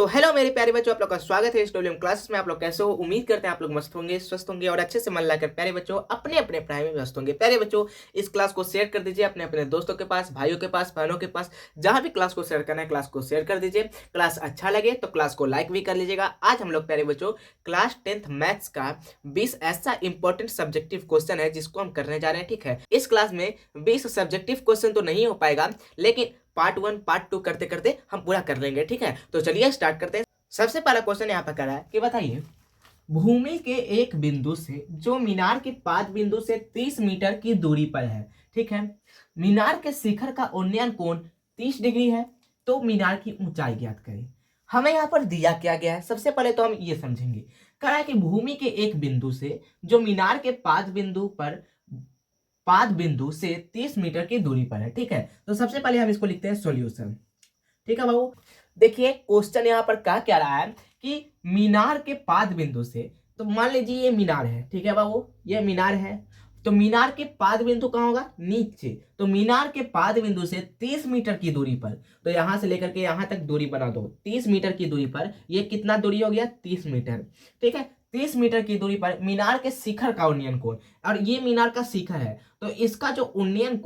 तो हेलो मेरे प्यारे बच्चों, आप लोग का स्वागत है इस डब्ल्यूएम क्लासेस में। आप लोग कैसे हो? उम्मीद करते हैं आप लोग मस्त होंगे, स्वस्थ होंगे और अच्छे से मन लगाकर प्यारे बच्चों अपने अपने पढ़ाई में व्यस्त होंगे। प्यारे बच्चों, इस क्लास को शेयर कर दीजिए अपने अपने दोस्तों के पास, भाइयों के पास, बहनों के पास, जहां भी क्लास को शेयर करना है क्लास को शेयर कर दीजिए। क्लास अच्छा लगे तो क्लास को लाइक भी कर लीजिएगा। आज हम लोग प्यारे बच्चों क्लास 10th मैथ्स का 20 ऐसा इंपॉर्टेंट सब्जेक्टिव क्वेश्चन है जिसको हम करने जा रहे हैं। ठीक है, इस क्लास में 20 सब्जेक्टिव क्वेश्चन तो नहीं हो पाएगा, लेकिन पार्ट 1 पार्ट 2 करते करते हम पूरा कर लेंगे। ठीक है, तो चलिए स्टार्ट करते हैं। सबसे पहला क्वेश्चन यहाँ पर करा है कि बताइए, भूमि के एक बिंदु से जो मीनार के पाद बिंदु से 30 मीटर की दूरी पर है। ठीक है, मीनार के शिखर का उन्नयन कोण 30 डिग्री है, तो मीनार की ऊंचाई ज्ञात करें। हमें यहाँ पर दिया क्या गया है, सबसे पहले तो हम ये समझेंगे। कहा है कि भूमि के एक बिंदु से जो मीनार के पाद बिंदु से 30 मीटर की दूरी पर है। ठीक है, तो सबसे पहले हम इसको लिखते हैं सॉल्यूशन। ठीक है बाबू, देखिए क्वेश्चन यहाँ पर क्या रहा है कि मीनार के पाद बिंदु से, तो मान लीजिए ये मीनार है। ठीक है बाबू, ये मीनार है, तो मीनार के पाद बिंदु कहाँ होगा? नीचे। तो मीनार के पाद बिंदु से 30 मीटर की दूरी पर, तो यहां से लेकर के यहां तक दूरी बना दो। 30 मीटर की दूरी पर ये कितना दूरी हो गया? 30 मीटर। ठीक है, 30 मीटर की दूरी पर मीनार के शिखर का उन्नयन कोण, और ये मीनार का शिखर है, तो इसका जो उन्नयन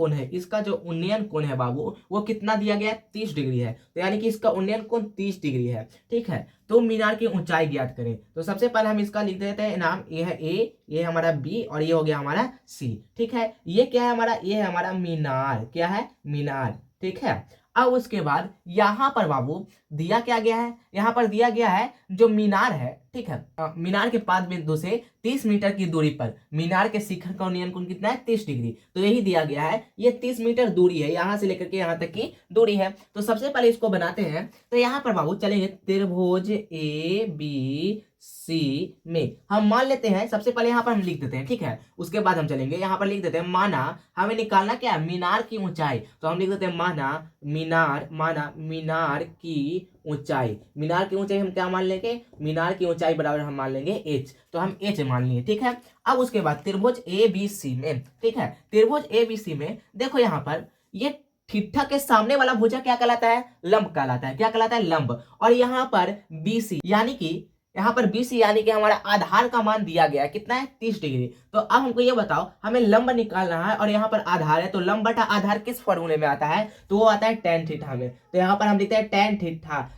कोण है बाबू, वो कितना दिया गया है? 30 डिग्री है। तो यानी कि इसका उन्नयन कोण 30 डिग्री है। ठीक है, तो मीनार की ऊंचाई ज्ञात करें। तो सबसे पहले हम इसका लिख देते हैं नाम। ये है ए, ये हमारा बी, और ये हो गया हमारा सी। ठीक है, ये क्या है हमारा? ये है हमारा मीनार। क्या है? मीनार। ठीक है, अब उसके बाद यहां पर बाबू दिया क्या गया है? यहां पर दिया गया है जो मीनार है। ठीक है, मीनार के पाद बिंदु से 30 मीटर की दूरी पर मीनार के शिखर का उन्नयन कोण कितना है? 30 डिग्री। तो यही दिया गया है, ये 30 मीटर दूरी है, यहां से लेकर के यहां तक की दूरी है। तो सबसे पहले इसको बनाते हैं। तो यहां पर बाबू चलेंगे त्रिभुज ए बी सी में हम मान लेते हैं, सबसे पहले यहां पर हम लिख देते हैं। ठीक है, उसके बाद हम चलेंगे यहां पर लिख देते हैं, माना हमें निकालना क्या है? मीनार की ऊंचाई। तो हम लिख देते हैं माना मीनार की ऊंचाई। मीनार की ऊंचाई हम क्या मान लेंगे? मीनार की ऊंचाई बराबर हम मान लेंगे h। तो हम h मान लिए। ठीक है, अब उसके बाद त्रिभुज ए बी सी में, ठीक है, त्रिभुज ए बी सी में देखो यहां पर ये ठीठा के सामने वाला भुजा क्या कहलाता है? लंब कहलाता है। क्या कहलाता है? लंब। और यहाँ पर BC यानी कि हमारा आधार का मान दिया गया है, कितना है? 30 डिग्री। तो अब हमको ये बताओ, हमें लंब निकालना है और यहाँ पर आधार है, तो लंब बटा आधार किस फॉर्मूले में आता है? तो वो आता है tan थीटा में। तो यहाँ पर हम लिखते हैं tan थीटा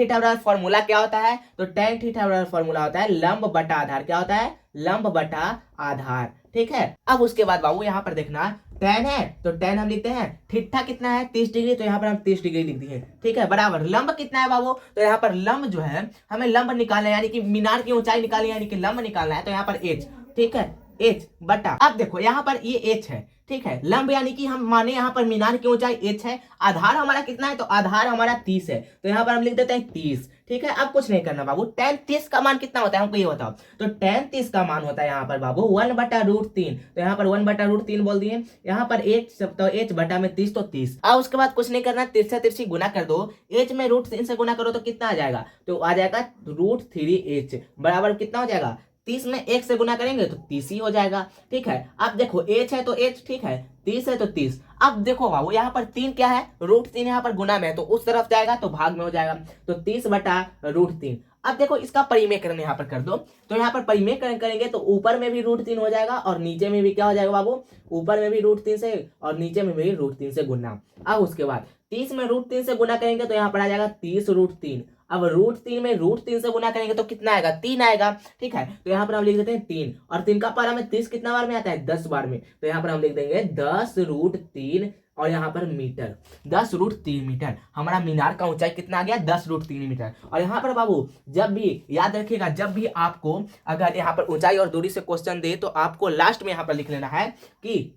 बराबर फॉर्मूला क्या होता है? तो tan थीटा बराबर फॉर्मूला होता है लंब बटा आधार। क्या होता है? लंब बटा आधार। ठीक है, अब उसके बाद बाबू यहाँ पर देखना, tan है तो tan हम लिखते हैं, थीटा कितना है? 30 डिग्री, तो यहाँ पर हम 30 डिग्री लिख दिए। ठीक है, बराबर लंब कितना है बाबू? तो यहाँ पर लंब जो है, हमें लंब निकालना है, यानी कि मीनार की ऊंचाई निकालनी है, यानी कि लंब निकालना है। तो यहाँ पर h, ठीक है, h बटा, अब देखो यहाँ पर ये h है। ठीक है, लंब यानी कि हम माने यहाँ पर मीनार की ऊंचाई h है, आधार हमारा कितना है? तो आधार हमारा 30 है, तो यहाँ पर हम लिख देते हैं 30। ठीक है, अब कुछ नहीं करना बाबू। tan 30 का मान कितना होता है हमको ये बताओ। तो tan 30 का मान होता है यहाँ पर बाबू 1/√3। तो यहाँ पर 1/√3 बोल दिए। यहाँ पर h, तो h बटा में 30, तो 30। अब उसके बाद कुछ नहीं करना, तिरछा तिरछी गुना कर दो। h में √3 से गुना करो तो कितना आ जाएगा? तो आ जाएगा √3h बराबर कितना हो जाएगा? 30 में 1 से गुना करेंगे तो 30 ही हो जाएगा। ठीक है, अब देखो h है तो h, ठीक है, 30 है तो 30। अब देखो बाबू यहाँ पर 3 क्या है? √3 यहाँ पर गुना में है, तो उस तरफ जाएगा तो भाग में हो जाएगा, तो 30 बटा √3। अब देखो इसका परिमेयकरण यहाँ पर कर दो। तो यहाँ पर परिमेयकरण करेंगे तो ऊपर में भी √3 हो जाएगा और नीचे में भी क्या हो जाएगा बाबू? ऊपर में भी √3 से और नीचे में भी √3 से गुना। अब उसके बाद 30 में √3 से गुना करेंगे तो यहाँ पर आ जाएगा 30√3। अब √3 में √3 से गुना करेंगे तो कितना आएगा? 3 आएगा। ठीक है, तो यहाँ पर हम लिख देते हैं 3, और 3 का पारा में 30 कितना बार में आता है? 10 बार में। तो यहाँ पर हम लिख देंगे 10√3 और यहाँ पर मीटर, 10√3 मीटर। हमारा मीनार का ऊंचाई कितना आ गया? 10√3 मीटर। और यहाँ पर बाबू जब भी याद रखिएगा, जब भी आपको अगर यहाँ पर ऊंचाई और दूरी से क्वेश्चन दे तो आपको लास्ट में यहाँ पर लिख लेना है कि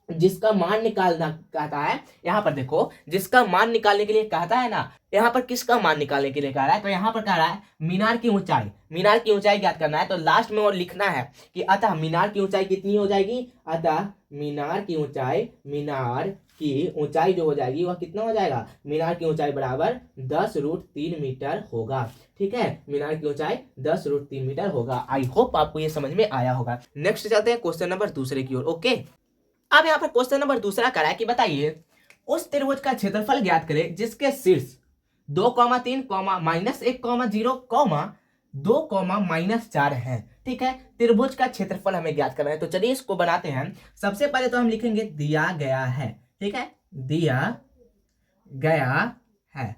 जिसका मान निकालना कहता है। यहाँ पर देखो, जिसका मान निकालने के लिए कहता है ना, यहाँ पर किसका मान निकालने के लिए कह रहा है? तो यहाँ पर कह रहा है मीनार की ऊंचाई ज्ञात करना है। तो लास्ट में और लिखना है कि अतः मीनार की ऊंचाई कितनी हो जाएगी? अतः मीनार की ऊंचाई जो हो जाएगी वह कितना हो जाएगा? मीनार की ऊंचाई बराबर 10√3 मीटर होगा। ठीक है, मीनार की ऊंचाई 10√3 मीटर होगा। आई होप आपको ये समझ में आया होगा। नेक्स्ट चलते हैं क्वेश्चन नंबर दूसरे की ओर। ओके, अब यहाँ पर क्वेश्चन नंबर दूसरा करा है कि बताइए, उस त्रिभुज का क्षेत्रफल ज्ञात करें जिसके शीर्ष 2,3,-1,0, 2, ठीक है। त्रिभुज का क्षेत्रफल हमें ज्ञात करना है, तो चलिए इसको बनाते हैं। सबसे पहले तो हम लिखेंगे दिया गया है, ठीक है, दिया गया है,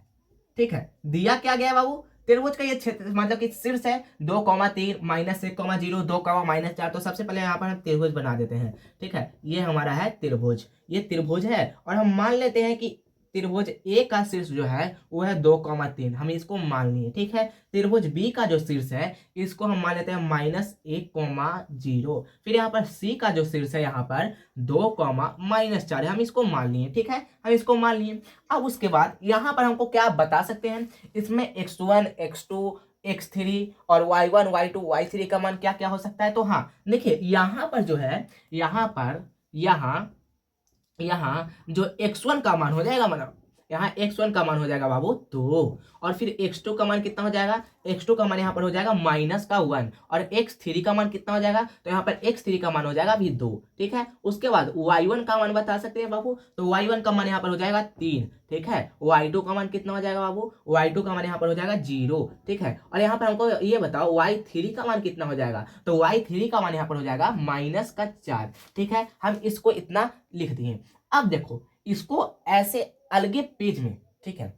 ठीक है। दिया क्या गया बाबू, त्रिभुज का ये क्षेत्र मतलब कि शीर्ष है 2,3,-1,0, 2, -4, तो सबसे पहले यहाँ पर हम त्रिभुज बना देते हैं, ठीक है। ये हमारा है त्रिभुज, ये त्रिभुज है, और हम मान लेते हैं कि त्रिभुज ए का शीर्ष जो है वो है 2,3, हम इसको मान लिए, ठीक है। त्रिभुज बी का जो शीर्ष है इसको हम मान लेते हैं -1,0। फिर यहाँ पर सी का जो शीर्ष है यहाँ पर 2, -4 है, हम इसको मान लिए, ठीक है, हम इसको मान लिए। अब उसके बाद यहाँ पर हमको क्या बता सकते हैं, इसमें x1, x2, x3 और y1, y2, y3 का मान क्या क्या हो सकता है। तो हाँ देखिए यहाँ पर जो है, यहाँ जो x1 का मान हो जाएगा, मतलब यहाँ x1 का मान हो जाएगा बाबू 2, और फिर x2 का मान कितना हो जाएगा, x2 का मान यहाँ पर हो जाएगा -1, और x3 का मान कितना हो जाएगा, तो यहाँ पर x3 का मान हो जाएगा अभी 2, ठीक है। उसके बाद y1 का मान बता सकते हैं बाबू, तो y1 का मान यहाँ पर हो जाएगा 3, ठीक है। y2 का मान कितना हो जाएगा बाबू, y2 का मान यहाँ पर हो जाएगा 0, ठीक है। और यहाँ पर हमको ये बताओ y3 का मान कितना हो जाएगा, तो y3 का मान यहाँ पर हो जाएगा -4, ठीक है। हम इसको इतना लिख दिए। अब देखो इसको ऐसे अलगे पेज में, ठीक है,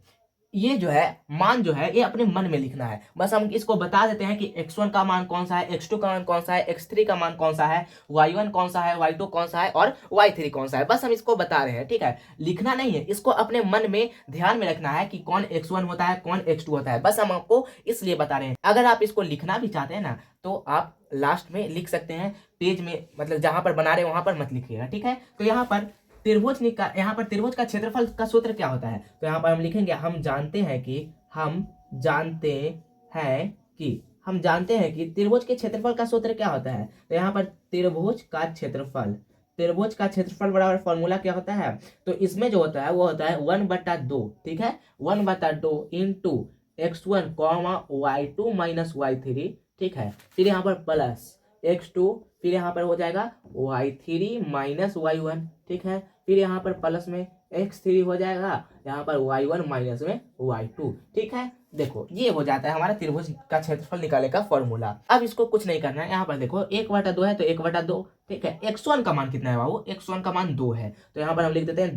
ये जो है मान जो है ये अपने मन में लिखना है। बस हम इसको बता देते हैं कि x1 का मान कौन सा है, x2 का मान कौन सा है, x3 का मान कौन सा है, y1 कौन सा है, y2 कौन सा है और y3 कौन सा है। बस हम इसको बता रहे हैं, ठीक है, लिखना नहीं है, इसको अपने मन में ध्यान में रखना है कि कौन x1 होता है, कौन x2 होता है। बस हम आपको इसलिए बता रहे हैं। अगर आप इसको लिखना भी चाहते हैं ना तो आप लास्ट में लिख सकते हैं, पेज में मतलब जहां पर बना रहे वहां पर मत लिखिएगा, ठीक है। तो यहाँ पर त्रिभुज का क्षेत्रफल का सूत्र क्या होता है, तो यहाँ पर हम लिखेंगे हम जानते हैं कि त्रिभुज के क्षेत्रफल का सूत्र क्या होता है। तो यहाँ पर त्रिभुज का क्षेत्रफल बराबर फॉर्मूला क्या होता है, तो इसमें जो होता है वो होता है 1/2, ठीक है, 1/2 इंटू x1, y2 - y3, ठीक है। फिर यहाँ पर प्लस x2, फिर यहाँ पर हो जाएगा y3 - y1, ठीक है। फिर यहाँ पर प्लस में x3 हो जाएगा, यहाँ पर y1 माइनस में y2, ठीक है। देखो ये हो जाता है हमारा त्रिभुज का क्षेत्रफल निकालने का फॉर्मूला। अब इसको कुछ नहीं करना है, यहाँ पर देखो 1/2 है तो 1/2, ठीक है। x1 का मान कितना है बाबू, x1 का मान 2 है, तो यहाँ पर हम लिख देते हैं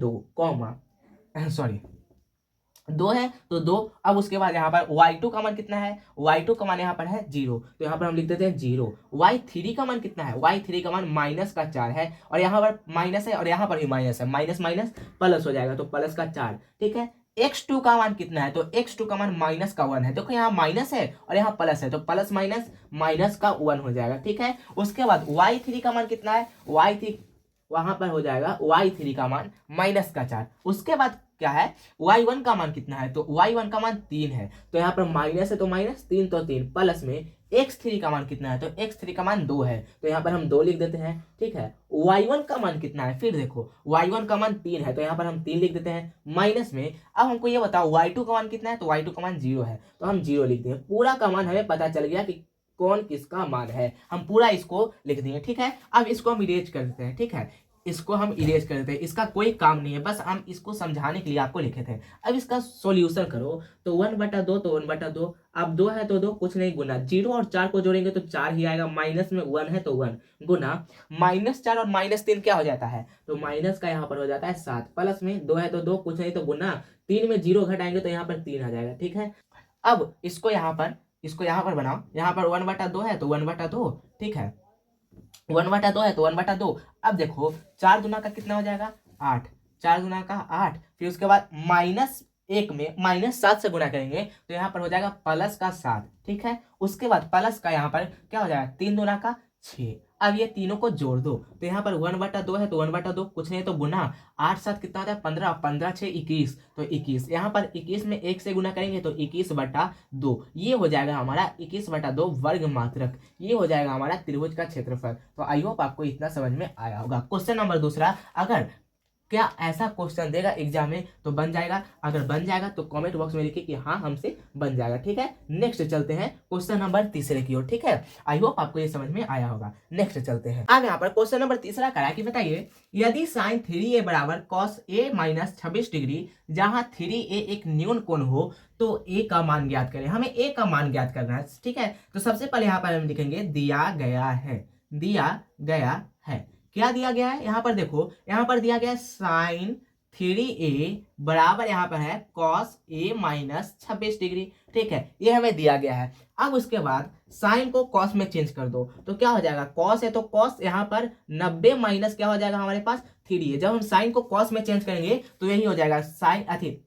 2 है तो 2। अब उसके बाद यहाँ पर y2 का मान कितना है, y2 का मान यहाँ पर है 0, तो यहाँ पर हम लिख देते हैं 0। y3 का मान कितना है, y3 का मान -4 है, और यहाँ पर माइनस है और यहाँ पर भी माइनस है, माइनस माइनस प्लस हो जाएगा तो +4, ठीक है। x2 का मान कितना है, तो x2 का मान -1 है, देखो यहाँ माइनस है और यहाँ प्लस है तो प्लस माइनस -1 हो जाएगा, ठीक है। उसके बाद y3 का मान कितना है, y3 वहां पर हो जाएगा y3 का मान -4। उसके बाद क्या है, y1 का मान कितना है, तो y1 का मान 3 है, तो यहाँ पर माइनस है तो माइनस 3 तो 3, प्लस में x3 का मान कितना है, तो x3 का मान 2 है, तो यहाँ पर हम 2 लिख देते हैं, ठीक है। y1 का मान कितना है, फिर देखो y1 का मान 3 है, तो यहाँ पर हम 3 लिख देते हैं, माइनस में अब हमको ये बताओ y2 का मान कितना है, तो y2 का मान 0 है, तो हम 0 लिख दें। पूरा का मान हमें पता चल गया कि कौन किसका मान है, हम पूरा इसको लिख दिए, ठीक है। अब इसको हम इरेज कर देते हैं, ठीक है, इसको हम इरेज कर देते हैं, इसका कोई काम नहीं है, बस हम इसको समझाने के लिए आपको लिखे थे। अब इसका सॉल्यूशन करो, तो 1/2 तो 1/2, अब 2 है तो 2, कुछ नहीं गुना, 0 और 4 को जोड़ेंगे तो 4 ही आएगा, माइनस में 1 है तो 1 गुना -4 और -3 क्या हो जाता है, तो माइनस का यहाँ पर हो जाता है 7, प्लस में 2 है तो 2, कुछ नहीं तो गुना, 3 में 0 घटाएंगे तो यहाँ पर 3 आ जाएगा, ठीक है। अब इसको यहाँ पर बनाओ, यहाँ पर 1/2 है तो 1/2, ठीक है, 1/2 है तो 1/2। अब देखो 4 गुना का कितना हो जाएगा 8, 4 गुना का 8, फिर उसके बाद -1 में -7 से गुना करेंगे तो यहाँ पर हो जाएगा +7, ठीक है। उसके बाद प्लस का यहाँ पर क्या हो जाएगा 3 गुना का 6। अब ये तीनों को जोड़ दो, तो यहाँ पर 1/2 है तो 1/2, कुछ नहीं तो गुना, 8 7 कितना होता है 15, 15 6 21, तो 21, यहाँ पर 21 में 1 से गुना करेंगे तो 21/2, ये हो जाएगा हमारा 21/2 वर्ग मात्रक, ये हो जाएगा हमारा त्रिभुज का क्षेत्रफल। तो आई होप आपको इतना समझ में आया होगा। क्वेश्चन नंबर दूसरा, अगर क्या ऐसा क्वेश्चन देगा एग्जाम में तो बन जाएगा? अगर बन जाएगा तो कमेंट बॉक्स में लिखिए कि हाँ हमसे बन जाएगा। ठीक है, नेक्स्ट चलते हैं क्वेश्चन नंबर तीसरे की ओर। ठीक है, आई होप आपको ये समझ में आया होगा। नेक्स्ट चलते हैं। अब यहाँ पर क्वेश्चन नंबर तीसरा करा कि बताइए यदि साइन 3a बराबर कॉस a माइनस 26 डिग्री जहां 3a एक न्यून कोण हो तो a का मान ज्ञात करें। हमें a का मान ज्ञात करना है। ठीक है, तो सबसे पहले यहाँ पर हम लिखेंगे दिया गया है। दिया गया है, क्या दिया गया है? यहाँ पर देखो, यहाँ पर दिया गया है साइन 3a बराबर यहाँ पर है कॉस a माइनस 26 डिग्री। ठीक है, ये हमें दिया गया है। अब उसके बाद साइन को कॉस में चेंज कर दो तो क्या हो जाएगा? कॉस है तो कॉस यहाँ पर 90 माइनस क्या हो जाएगा हमारे पास 3a। जब हम साइन को कॉस में चेंज करेंगे तो यही हो जाएगा साइन अथी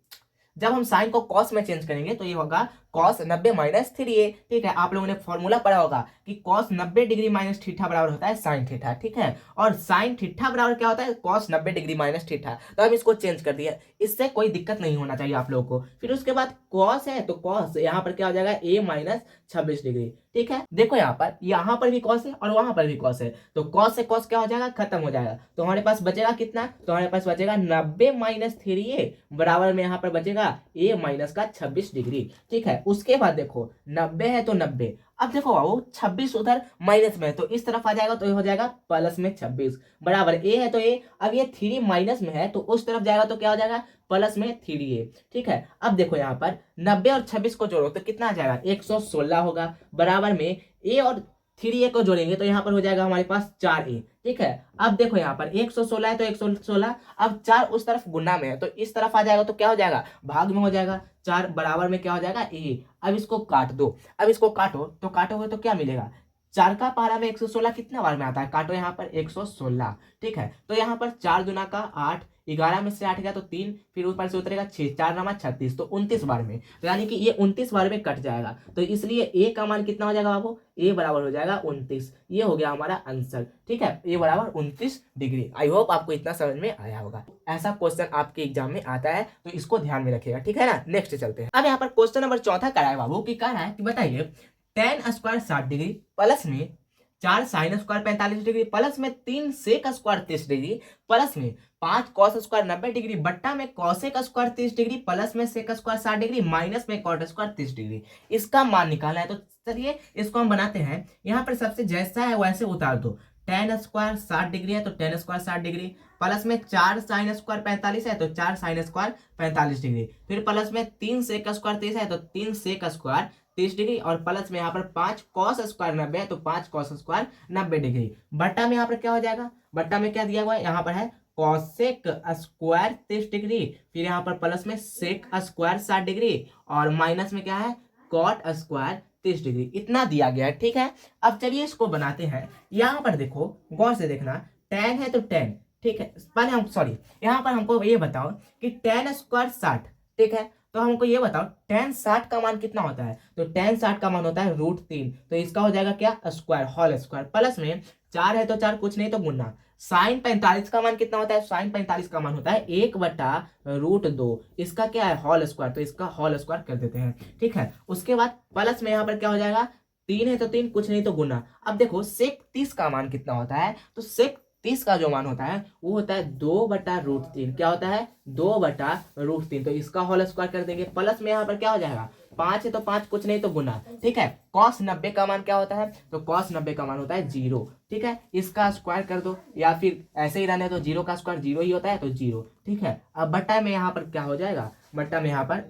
जब हम साइन को कॉस में चेंज करेंगे तो ये होगा कॉस 90 माइनस 3a। ठीक है, आप लोगों ने फॉर्मूला पढ़ा होगा कि कॉस 90 डिग्री माइनस थीटा बराबर होता है साइन थीटा। ठीक है, और साइन थीटा बराबर क्या होता है? Cos 90 degree minus theta. तो हम इसको चेंज कर दिया, इससे कोई दिक्कत नहीं होना चाहिए आप लोगों को। फिर उसके बाद कॉस है तो कॉस यहाँ पर क्या हो जाएगा a माइनस 26 डिग्री। ठीक है, देखो यहाँ पर भी कॉस है और वहां पर भी कॉस है, तो कॉस से कॉस क्या हो जाएगा? खत्म हो जाएगा। तो हमारे पास बचेगा कितना? तो हमारे पास बचेगा 90 माइनस 3a बराबर में यहाँ पर बचेगा a माइनस का 26 डिग्री। ठीक है, उसके बाद देखो 90 है तो 90। अब देखो बाबू 26 उधर माइनस में है तो इस तरफ आ जाएगा तो ये हो जाएगा प्लस में 26 बराबर a है तो a। अब ये 3 माइनस में है तो उस तरफ जाएगा तो क्या हो जाएगा? प्लस में 3a। ठीक है, अब देखो यहाँ पर 90 और 26 को जोड़ो तो कितना आ जाएगा? 116 होगा बराबर में a और 3a को जोड़ेंगे तो यहाँ पर हो जाएगा हमारे पास 4a। ठीक है, अब देखो यहाँ पर 116 है तो 116, अब 4 उस तरफ गुना में है तो इस तरफ आ जाएगा तो क्या हो जाएगा? भाग में हो जाएगा। 4 बराबर में क्या हो जाएगा? a। अब इसको काट दो, अब इसको काटो तो काटोगे तो क्या मिलेगा? 4 का पारा में 116 कितना बार में आता है? काटो यहाँ पर 116। ठीक है, तो यहाँ पर 4 दुना का 8, 11 में से 8 गया तो 3, फिर ऊपर से उतरेगा 6, 4 नामा 36, तो 29 बार में, तो यानी कि ये 29 बार में कट जाएगा। तो इसलिए a का मान कितना हो जाएगा बाबू? a बराबर हो जाएगा 29। ये हो गया हमारा आंसर। ठीक है, a बराबर 29 डिग्री। आई होप आपको इतना समझ में आया होगा। ऐसा क्वेश्चन आपके एग्जाम में आता है तो इसको ध्यान में रखिएगा। ठीक है ना, नेक्स्ट चलते हैं। अब यहाँ पर क्वेश्चन नंबर चौथा करा है बाबू, की कह रहा है कि बताइए tan स्क्वायर 60 डिग्री प्लस में 4 साइन स्क्वायर 45 डिग्री प्लस में 3 सेक स्क्वायर 30 डिग्री प्लस में 5 कॉस स्क्वायर 90 डिग्री बट्टा में कॉसेक स्क्वायर 30 डिग्री प्लस में सेक स्क्वायर 60 डिग्री माइनस में कॉट स्क्वायर 30 डिग्री, इसका मान निकालना है। तो चलिए इसको हम बनाते हैं। यहाँ पर सबसे जैसा है वैसे उतार दो। tan स्क्वायर 60 डिग्री है तो tan स्क्वायर 60 डिग्री प्लस में 4 साइन स्क्वायर 45 है तो 4 साइन स्क्वायर 45 डिग्री, फिर प्लस में 3 सेक स्क्वायर 30 है तो 3 सेक स्क्वायर 30 डिग्री और प्लस में यहाँ पर 5 कॉस स्क्वायर 90 है तो 5 कॉस स्क्वायर 90 डिग्री बट्टा में यहाँ पर क्या हो जाएगा? बट्टा में क्या दिया हुआ है? यहाँ पर है कॉसेक स्क्वायर 30 डिग्री, फिर यहाँ पर प्लस में सेक स्क्वायर 60 डिग्री और माइनस में क्या है? Cot square 30 degree. इतना दिया गया है। ठीक है, अब चलिए इसको बनाते हैं। यहाँ पर देखो, गौर से देखना, tan है तो tan। ठीक है, पहले हम यहाँ पर हमको ये बताओ कि tan स्क्वायर 60। ठीक है, तो हमको ये बताओ tan 60 का मान कितना होता है? तो tan 60 का मान होता है √3, तो इसका हो जाएगा क्या? स्क्वायर, होल स्क्वायर, प्लस में 4 है तो 4, कुछ नहीं तो गुना। साइन 45 का मान कितना होता है? साइन 45 का मान होता है 1/√2, इसका क्या है? होल स्क्वायर, तो इसका होल स्क्वायर कर देते हैं। ठीक है, उसके बाद प्लस में यहाँ पर क्या हो जाएगा? 3 है तो 3, कुछ नहीं तो गुना। अब देखो सेक 30 का मान कितना होता है? तो सेक 30 का जो मान होता है वो होता है 2/√3। क्या होता है? 2/√3, तो इसका होल स्क्वायर कर देंगे। प्लस में यहाँ पर क्या हो जाएगा? 5 है तो 5, कुछ नहीं तो गुना। ठीक है, cos 90 का मान क्या होता है? तो cos 90 का मान होता है 0। ठीक है, इसका स्क्वायर कर दो या फिर ऐसे ही रहने तो 0 का स्क्वायर 0 ही होता है तो 0। ठीक है, अब बट्टा में यहाँ पर क्या हो जाएगा? बट्टा में यहाँ पर,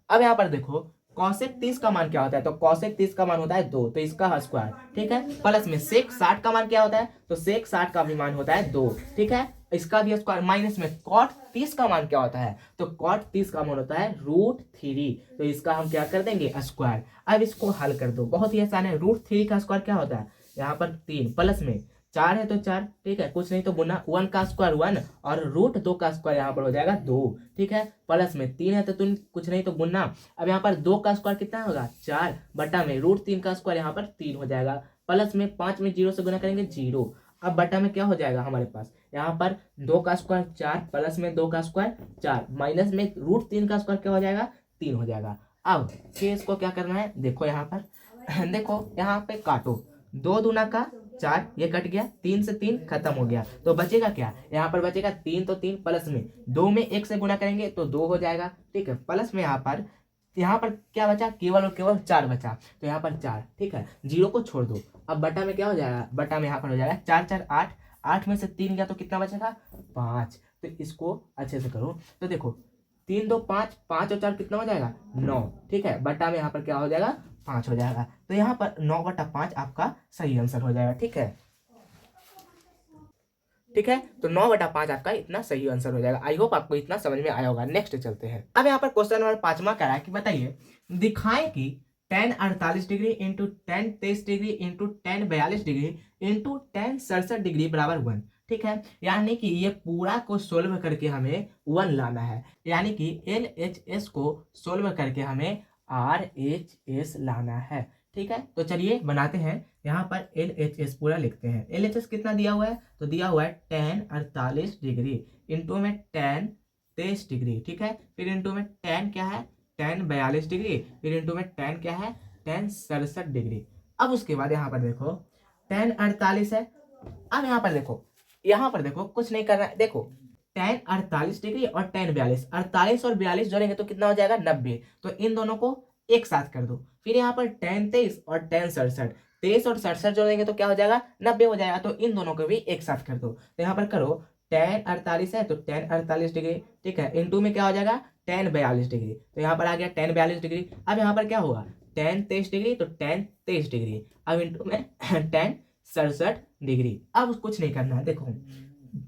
अब यहाँ पर देखो कॉसेक 30 का मान क्या होता है? तो कॉसेक 30 का मान होता है 2, तो इसका स्क्वायर। ठीक है, प्लस में सेक 60 का मान क्या होता है? तो सेक 60 का भी मान होता है 2। ठीक है, इसका भी स्क्वायर, माइनस में कॉट 30 का मान क्या होता है? तो कॉट 30 का मान होता है √3, तो इसका हम क्या कर देंगे? स्क्वायर। अब इसको हल कर दो, बहुत ही आसान है। √3 का स्क्वायर क्या होता है? यहाँ पर 3, प्लस में 4 है तो 4, ठीक है, कुछ नहीं तो गुना। 1 का स्क्वायर 1 और √2 का स्क्वायर यहाँ पर हो जाएगा 2। ठीक है, प्लस में 3 है तो तुम कुछ नहीं तो गुना। अब यहाँ पर 2 का स्क्वायर कितना होगा? 4 बटा में √3 का स्क्वायर यहाँ पर 3 हो जाएगा। प्लस में 5 में 0 से गुना करेंगे 0। अब बटा में क्या हो जाएगा हमारे पास? यहाँ पर 2 का स्क्वायर 4 प्लस में 2 का स्क्वायर 4 माइनस में √3 का स्क्वायर क्या हो जाएगा? 3 हो जाएगा। अब फिर इसको क्या करना है? देखो यहाँ पर देखो यहाँ पे काटो, 2 दूना का 4, ये कट गया, 3 से 3 खत्म हो गया, तो बचेगा क्या, यहाँ पर बचेगा 3, तो 3 प्लस में 2 में 1 से गुना करेंगे तो 2 हो जाएगा, ठीक है, प्लस में यहाँ पर क्या बचा, केवल और केवल 4 बचा, तो यहाँ पर 4, ठीक है, 0 को छोड़ दो। अब बटा में क्या हो जाएगा, बटा में यहाँ पर हो जाएगा 4 4 8, 8 में से 3 गया तो कितना बचेगा 5। तो इसको अच्छे से करो तो देखो 3 2 5, 5 और 4 कितना हो जाएगा 9, ठीक है, बटा में यहाँ पर क्या हो जाएगा 5 हो जाएगा, तो यहाँ पर 9/5 आपका सही आंसर हो जाएगा, ठीक है, ठीक है, तो 9/5 आपका इतना सही आंसर हो जाएगा। आई होप आपको इतना समझ में आया होगा। नेक्स्ट चलते हैं। अब यहाँ पर क्वेश्चन नंबर 5वां कह रहा है कि बताइए, दिखाएं कि tan 48 degree into tan 23 degree into tan 42 degree into tan 67 degree बराबर 1, ठीक है, यानी कि ये पूरा को सोल्व करके हमें 1 लाना है, यानी कि LHS को सोल्व करके हमें RHS लाना है, ठीक है, तो चलिए बनाते हैं। यहाँ पर LHS पूरा लिखते हैं। LHS कितना दिया हुआ है, तो दिया हुआ है tan 48 डिग्री इंटू में tan 23 डिग्री, ठीक है, फिर इंटू में tan क्या है tan 42 डिग्री, फिर इंटू में tan क्या है tan 67 डिग्री। अब उसके बाद यहाँ पर देखो tan 48 है। अब यहाँ पर देखो कुछ नहीं करना है, देखो tan 48 डिग्री और tan 42, 48 और 42 जोड़ेंगे तो कितना हो जाएगा 90, तो इन दोनों को एक साथ कर दो। फिर यहाँ पर tan 23 और tan 67, 23 और 67 जोड़ेंगे तो क्या हो जाएगा 90 हो जाएगा, तो इन दोनों को भी एक साथ कर दो। तो यहाँ पर करो tan 48 है तो tan 48 डिग्री, ठीक है, इंटू में क्या हो जाएगा tan 42 डिग्री, तो यहाँ पर आ गया tan 42 डिग्री। अब यहाँ पर क्या होगा tan 23 डिग्री, तो tan 23 डिग्री, अब इंटू में tan 67 डिग्री। अब कुछ नहीं करना है, देखो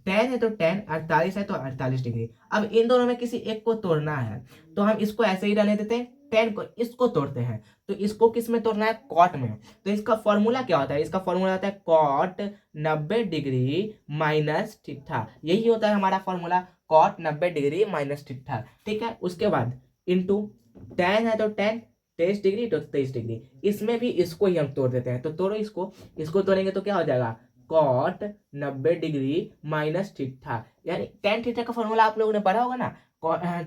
tan है तो tan 48 है तो 48 डिग्री। अब इन दोनों में किसी एक को तोड़ना है, तो हम इसको ऐसे ही रहने देते हैं, tan को इसको तोड़ते हैं, तो इसको किस में तोड़ना है कॉट में। तो इसका फॉर्मूला क्या होता है, इसका फॉर्मूला होता है कॉट 90 डिग्री माइनस थीटा, यही होता है हमारा formula, cot 90 degree minus theta, ठीक है। उसके बाद इंटू tan है तो tan 23 डिग्री तो 23 डिग्री, इसमें भी इसको ही हम तोड़ देते हैं, तो तोड़ो इसको तोड़ेंगे तो क्या हो जाएगा कॉट 90 डिग्री माइनस थीटा, यानी tan थीटा का फॉर्मूला आप लोगों ने पढ़ा होगा ना,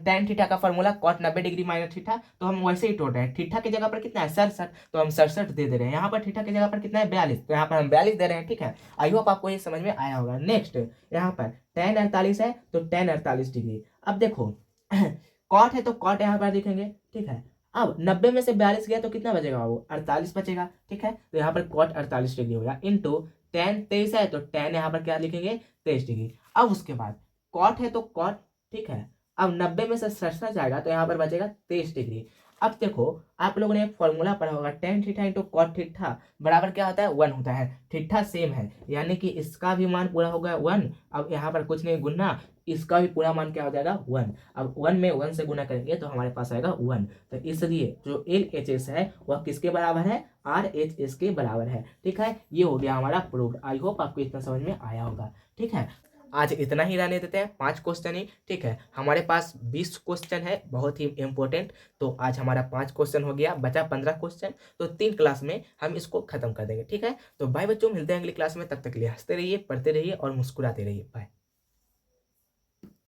tan थीटा का formula cot 90 degree minus theta, तो हम वैसे ही तोड़ रहे हैं। थीटा की जगह पर कितना है 67, तो हम 67 दे रहे हैं। यहाँ पर थीटा की जगह पर कितना है 42, तो यहाँ पर हम 42 दे रहे हैं, ठीक है। आई होप आपको ये समझ में आया होगा। नेक्स्ट यहाँ पर tan 48 है तो tan 48 डिग्री। अब देखो कॉट है तो कॉट यहाँ पर लिखेंगे, ठीक है। अब 90 में से 42 गया तो कितना बचेगा वो 48 बचेगा, ठीक है, तो यहाँ पर कॉट 48 डिग्री हो गया, इंटू tan 23 है तो tan यहाँ पर क्या लिखेंगे 23 डिग्री। अब उसके बाद कॉट है तो कॉट, ठीक है, अब 90 में से 67 जाएगा तो यहाँ पर बचेगा 23 डिग्री। अब देखो आप लोगों ने एक फॉर्मूला पढ़ा होगा, tan theta into cot theta बराबर क्या होता है 1 होता है, थीटा सेम है, यानी कि इसका भी मान पूरा होगा 1। अब यहाँ पर कुछ नहीं गुना, इसका भी पूरा मान क्या हो जाएगा 1। अब 1 में 1 से गुना करेंगे तो हमारे पास आएगा 1, तो इसलिए जो LHS है वह किसके बराबर है RHS के बराबर है, ठीक है। ये हो गया हमारा प्रूफ। आई होप आपको इतना समझ में आया होगा, ठीक है। आज इतना ही रहने देते हैं, 5 क्वेश्चन ही, ठीक है। हमारे पास 20 क्वेश्चन है बहुत ही इंपॉर्टेंट, तो आज हमारा 5 क्वेश्चन हो गया, बचा 15 क्वेश्चन, तो 3 क्लास में हम इसको खत्म कर देंगे, ठीक है। तो बाय बच्चों, मिलते हैं अगली क्लास में, तब तक के लिए हंसते रहिए, पढ़ते रहिए और मुस्कुराते रहिए। बाय।